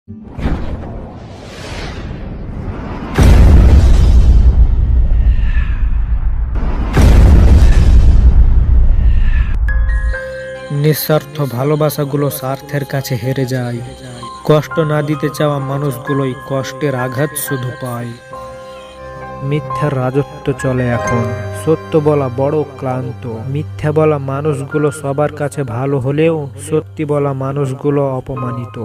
নিঃস্বার্থ ভালোবাসাগুলো স্বার্থের কাছে হেরে যায়। কষ্ট না দিতে চাওয়া মানুষগুলোই কষ্টের আঘাত শুধু পায়। মিথ্যার রাজত্ব চলে এখন, সত্য বলা বড় ক্লান্ত। মিথ্যা বলা মানুষগুলো সবার কাছে ভালো হলেও সত্যি বলা মানুষগুলো অপমানিত।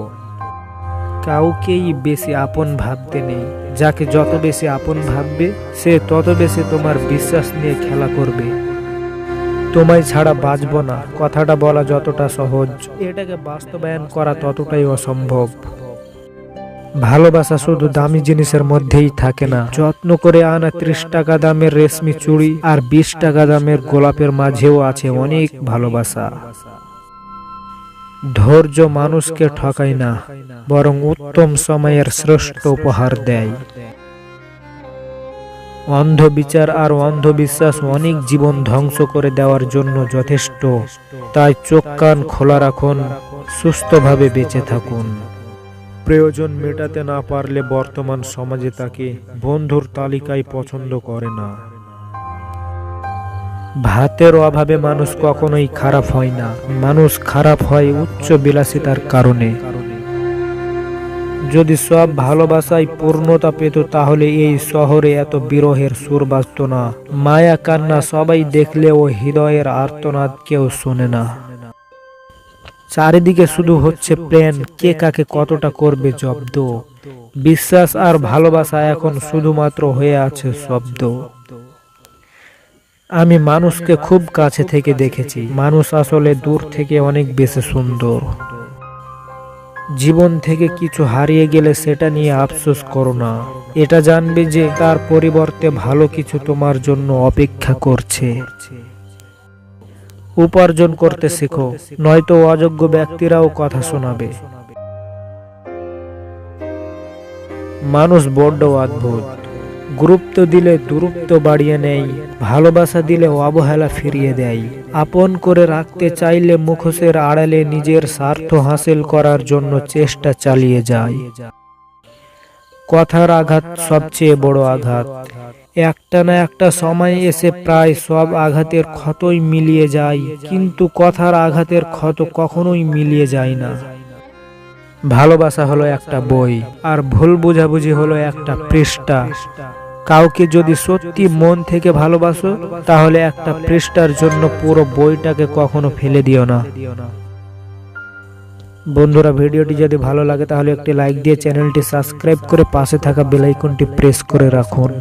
কাউকেই বেশি আপন ভাবতে নেই। যাকে যত বেশি আপন ভাববে সে তত বেশি তোমার বিশ্বাস নিয়ে খেলা করবে। তোমায় ছাড়া বাঁচব না কথাটা বলা যতটা সহজ, এটাকে বাস্তবায়ন করা ততটাই অসম্ভব। ভালোবাসা শুধু দামি জিনিসের মধ্যেই থাকে না। যত্ন করে আনা 30 টাকা দামের রেশমি চুড়ি আর 20 টাকা দামের গোলাপের মাঝেও আছে অনেক ভালোবাসা। ধৈর্য মানুষকে ঠকায় না, বরং উত্তম সময়ের শ্রেষ্ঠ উপহার দেয়। অন্ধ বিচার আর অন্ধবিশ্বাস অনেক জীবন ধ্বংস করে দেওয়ার জন্য যথেষ্ট। তাই চোখ কান খোলা রাখুন, সুস্থভাবে বেঁচে থাকুন। প্রয়োজন মেটাতে না পারলে বর্তমান সমাজে তাকে বন্ধুর তালিকায় পছন্দ করে না। ভাতের অভাবে মানুষ কখনোই খারাপ হয় না, মানুষ খারাপ হয় উচ্চ বিলাসিতার কারণে। যদি সব ভালোবাসায় পূর্ণতা পেত তাহলে এই শহরে এত বিরহের সুর বাজত না। মায়া কান্না সবাই দেখলেও হৃদয়ের আর্তনাদ কেউ শোনে না। চারিদিকে শুধু হচ্ছে প্রেম, কে কাকে কতটা করবে জব্দ। বিশ্বাস আর ভালোবাসা এখন শুধুমাত্র হয়ে আছে শব্দ। আমি মানুষকে খুব কাছে থেকে দেখেছি, মানুষ আসলে দূর থেকে অনেক বেশি সুন্দর। জীবন থেকে কিছু হারিয়ে গেলে সেটা নিয়ে আফসোস করো না। এটা জানবে যে তার পরিবর্তে ভালো কিছু তোমার জন্য অপেক্ষা করছে। উপার্জন করতে শেখো, নয়তো অযোগ্য ব্যক্তিরাও কথা শোনাবে। মানুষ বড্ড অদ্ভুত। গুরুত্ব দিলে দূরত্ব বাড়িয়ে নেয়, ভালোবাসা দিলে অবহেলা ফিরিয়ে দেয়। আপন করে রাখতে চাইলে মুখোশের আড়ালে নিজের স্বার্থ হাসিল করার জন্য চেষ্টা চালিয়ে যায়। কথার আঘাত সবচেয়ে বড় আঘাত। একটা না একটা সময় এসে প্রায় সব আঘাতের ক্ষতই মিলিয়ে যায়, কিন্তু কথার আঘাতের ক্ষত কখনোই মিলিয়ে যায় না। ভালোবাসা হলো একটা বই, আর ভুল বোঝাবুঝি হলো একটা পৃষ্ঠা। কাউকে যদি সত্যি মন থেকে ভালোবাসো তাহলে একটা পৃষ্ঠার জন্য পুরো বইটাকে কখনো ফেলে দিও না। বন্ধুরা, ভিডিওটি যদি ভালো লাগে তাহলে একটি লাইক দিয়ে চ্যানেলটি সাবস্ক্রাইব করে পাশে থাকা বেল আইকনটি প্রেস করে রাখুন।